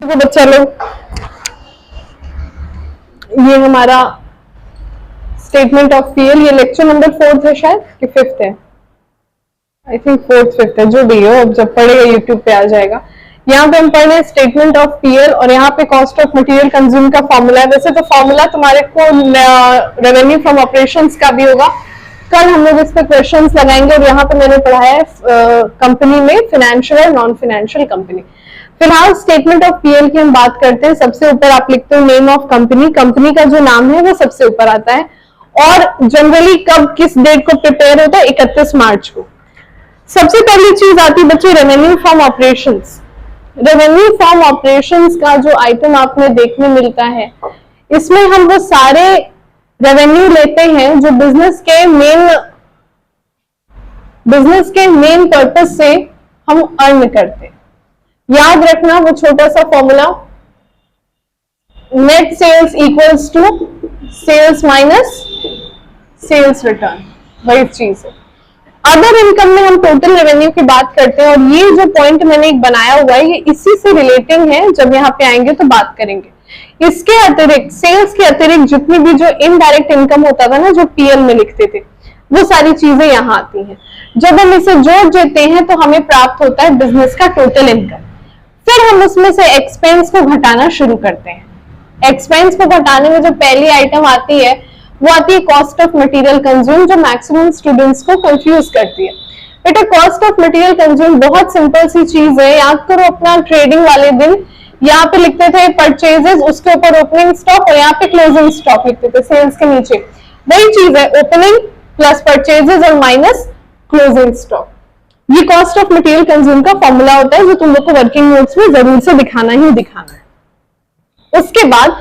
तो बच्चा लोग, ये हमारा स्टेटमेंट ऑफ पीएल, ये लेक्चर नंबर 4 है शायद कि 5 है, आई थिंक 4th 5th है, जो भी हो, अब जब पढ़ेगा यूट्यूब पे आ जाएगा। यहाँ पे हम पढ़ रहे हैं स्टेटमेंट ऑफ पीएल और यहाँ पे कॉस्ट ऑफ मटेरियल कंज्यूम का फॉर्मूला है। वैसे तो फॉर्मूला तुम्हारे को रेवेन्यू फ्रॉम ऑपरेशंस का भी होगा, कल हम लोग इस पे क्वेश्चंस लगाएंगे। और यहाँ पे मैंने पढ़ाया है कंपनी में फाइनेंशियल और नॉन फाइनेंशियल कंपनी। फिलहाल स्टेटमेंट ऑफ पीएल की हम बात करते हैं। सबसे ऊपर आप लिखते हो नेम ऑफ कंपनी, कंपनी का जो नाम है वो सबसे ऊपर आता है। और जनरली कब किस डेट को प्रिपेयर होता है, 31 मार्च को। सबसे पहली चीज आती है बच्चे revenue from operations. Revenue from operations का जो आइटम आपने देखने मिलता है, इसमें हम वो सारे रेवेन्यू लेते हैं जो बिजनेस के मेन पर्पस से हम अर्न करते हैं। याद रखना वो छोटा सा formula, net sales equals to sales minus sales return, वही चीज है। अदर इनकम में हम टोटल रेवेन्यू की बात करते हैं और ये जो पॉइंट मैंने एक बनाया हुआ है ये इसी से रिलेटिंग है, जब यहाँ पे आएंगे तो बात करेंगे। इसके अतिरिक्त, सेल्स के अतिरिक्त जितनी भी जो इनडायरेक्ट इनकम होता था ना, जो पीएल में लिखते थे, वो सारी चीजें यहाँ आती हैं। जब हम इसे जोड़ देते हैं तो हमें प्राप्त होता है बिजनेस का टोटल इनकम। फिर हम उसमें से एक्सपेंस को घटाना शुरू करते हैं। एक्सपेंस को घटाने में जो पहली आइटम आती है वो आती है कॉस्ट ऑफ मटेरियल कंज्यूम, जो मैक्सिमम स्टूडेंट्स को कंफ्यूज करती है। बेटा कॉस्ट ऑफ मटेरियल कंज्यूम बहुत सिंपल सी चीज है। याद करो अपना ट्रेडिंग वाले दिन यहाँ पे लिखते थे परचेजेस, उसके ऊपर ओपनिंग स्टॉक और यहाँ पे क्लोजिंग स्टॉक लिखते थे सेल्स के नीचे। वही चीज है, ओपनिंग प्लस परचेजेस और माइनस क्लोजिंग स्टॉक। ये कॉस्ट ऑफ मटेरियल कंज्यूम का फॉर्मूला होता है जो तुम लोग को वर्किंग नोट्स में जरूर से दिखाना ही दिखाना है। उसके बाद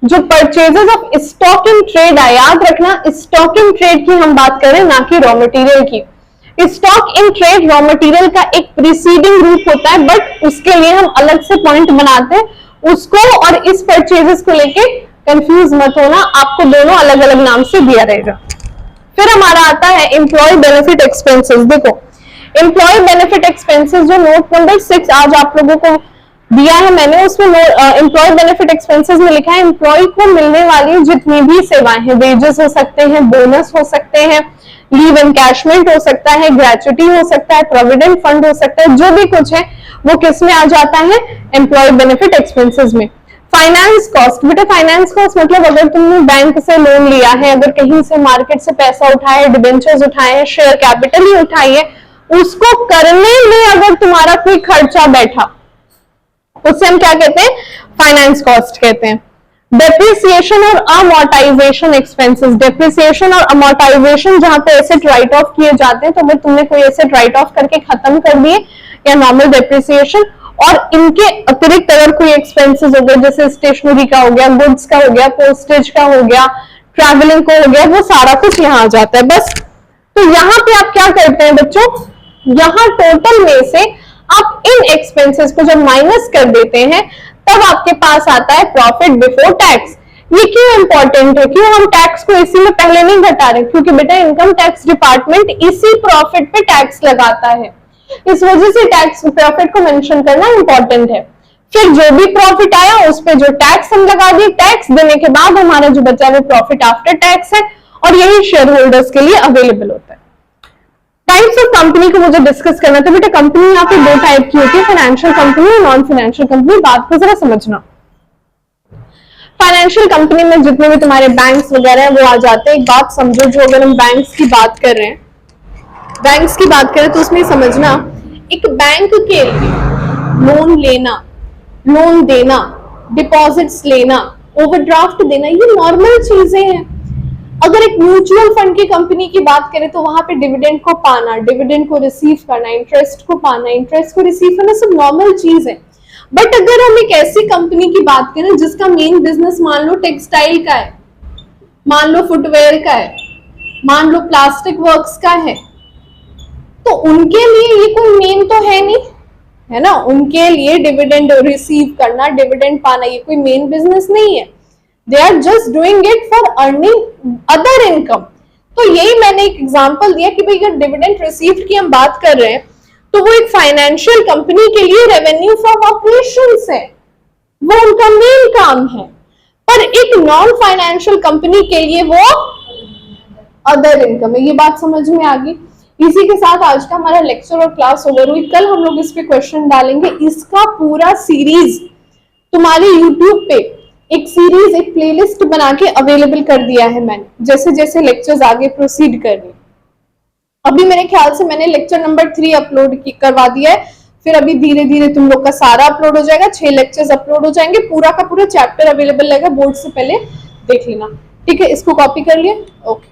जो purchases of stock in trade है, याद रखना स्टॉक इन ट्रेड की हम बात करें, ना कि रॉ मटेरियल की। Stock in trade raw material का एक प्रीसीडिंग रूप होता है, बट उसके लिए हम अलग से पॉइंट बनाते हैं उसको, और इस परचेजेस को लेके कंफ्यूज मत होना, आपको दोनों अलग अलग नाम से दिया रहेगा। फिर हमारा आता है एम्प्लॉय बेनिफिट एक्सपेंसेस। देखो एम्प्लॉय बेनिफिट एक्सपेंसेस जो नोट नंबर 6 आज आप लोगों को दिया है मैंने, उसमें एम्प्लॉय बेनिफिट एक्सपेंसेस में लिखा है एम्प्लॉय को मिलने वाली जितनी भी सेवाएं हैं, वेजेस हो सकते हैं, बोनस हो सकते हैं, लीव एनकैशमेंट हो सकता है, ग्रेचुटी हो सकता है, प्रोविडेंट फंड हो सकता है, जो भी कुछ है वो किस में आ जाता है, एम्प्लॉय बेनिफिट एक्सपेंसेस में। फाइनेंस कॉस्ट, बेटा फाइनेंस कॉस्ट मतलब अगर तुमने बैंक से लोन लिया है, अगर कहीं से मार्केट से पैसा उठाया है, डिबेंचर्स उठाए हैं, शेयर कैपिटल ही उठाई है, उसको करने में अगर तुम्हारा कोई खर्चा बैठा, उससे हम क्या कहते हैं, फाइनेंस कॉस्ट कहते हैं। डेप्रिसिएशन और अमोर्टाइजेशन एक्सपेंसेस, डेप्रिसिएशन और अमोर्टाइजेशन जहां पे एसेट राइट ऑफ किए जाते हैं, तो अगर तुमने कोई एसेट राइट ऑफ करके खत्म कर दिए या नॉर्मल डेप्रिसिएशन, और इनके अतिरिक्त अगर कोई एक्सपेंसेस हो गए, जैसे स्टेशनरी का हो गया, गुड्स का हो गया, पोस्टेज का हो गया, ट्रैवलिंग का हो गया, वो सारा कुछ यहाँ आ जाता है बस। तो यहाँ पे आप क्या करते हैं बच्चों, यहाँ टोटल में से आप इन एक्सपेंसेस को जब माइनस कर देते हैं तब आपके पास आता है प्रॉफिट बिफोर टैक्स। ये क्यों इंपॉर्टेंट है, क्यों हम टैक्स को इसी में पहले नहीं घटा रहे, क्योंकि बेटा इनकम टैक्स डिपार्टमेंट इसी प्रॉफिट पे टैक्स लगाता है, इस वजह से टैक्स प्रॉफिट को मेंशन करना इंपॉर्टेंट है। फिर जो भी प्रॉफिट आया उस पे जो टैक्स हम लगा दिए, टैक्स देने के बाद हमारा जो बचा वो प्रॉफिट आफ्टर टैक्स है, और यही शेयर होल्डर्स के लिए अवेलेबल होता है। टाइप्स ऑफ कंपनी को मुझे डिस्कस करना था। बेटा कंपनी यहाँ पे 2 टाइप की होती है, फाइनेंशियल कंपनी और नॉन फाइनेंशियल कंपनी। बात को जरा समझना, फाइनेंशियल कंपनी में जितने भी तुम्हारे बैंक्स वगैरह है वो आ जाते हैं। एक बात समझो, जो अगर हम बैंक्स की बात कर रहे हैं, बैंक्स की बात करें तो उसमें समझना, एक बैंक के लिए लोन लेना, लोन देना, डिपॉजिट्स लेना, ओवरड्राफ्ट देना, ये नॉर्मल चीजें हैं। अगर एक म्यूचुअल फंड की कंपनी की बात करें तो वहां पे डिविडेंड को पाना, डिविडेंड को रिसीव करना, इंटरेस्ट को पाना, इंटरेस्ट को रिसीव करना, सब नॉर्मल चीज है। बट अगर हम एक ऐसी कंपनी की बात करें जिसका मेन बिजनेस मान लो टेक्सटाइल का है, मान लो फुटवेयर का है, मान लो प्लास्टिक वर्क्स का है, तो उनके लिए ये कोई मेन तो है नहीं, है ना। उनके लिए डिविडेंड रिसीव करना, डिविडेंड पाना, ये कोई मेन बिजनेस नहीं है। They are just doing it for earning other income। तो यही मैंने एक एग्जांपल दिया कि भाई अगर डिविडेंड रिसीव्ड की हम बात कर रहे हैं तो वो एक फाइनेंशियल कंपनी के लिए रेवेन्यू फ्रॉम ऑपरेशंस है। वो उनका मेन काम है, पर एक नॉन फाइनेंशियल कंपनी के लिए वो अदर इनकम है। ये बात समझ में आ गई। इसी के साथ आज का हमारा लेक्चर और क्लास ओवर हुई। कल हम लोग इस पे क्वेश्चन डालेंगे। इसका पूरा सीरीज तुम्हारे यूट्यूब पे एक सीरीज, एक प्लेलिस्ट बना के अवेलेबल कर दिया है मैंने, जैसे जैसे लेक्चर्स आगे प्रोसीड कर रहे। अभी मेरे ख्याल से मैंने लेक्चर नंबर 3 अपलोड करवा दिया है, फिर अभी धीरे धीरे तुम लोग का सारा अपलोड हो जाएगा, 6 लेक्चर्स अपलोड हो जाएंगे, पूरा का पूरा चैप्टर अवेलेबल रहेगा, बोर्ड से पहले देख लेना। ठीक है, इसको कॉपी कर लिया। ओके।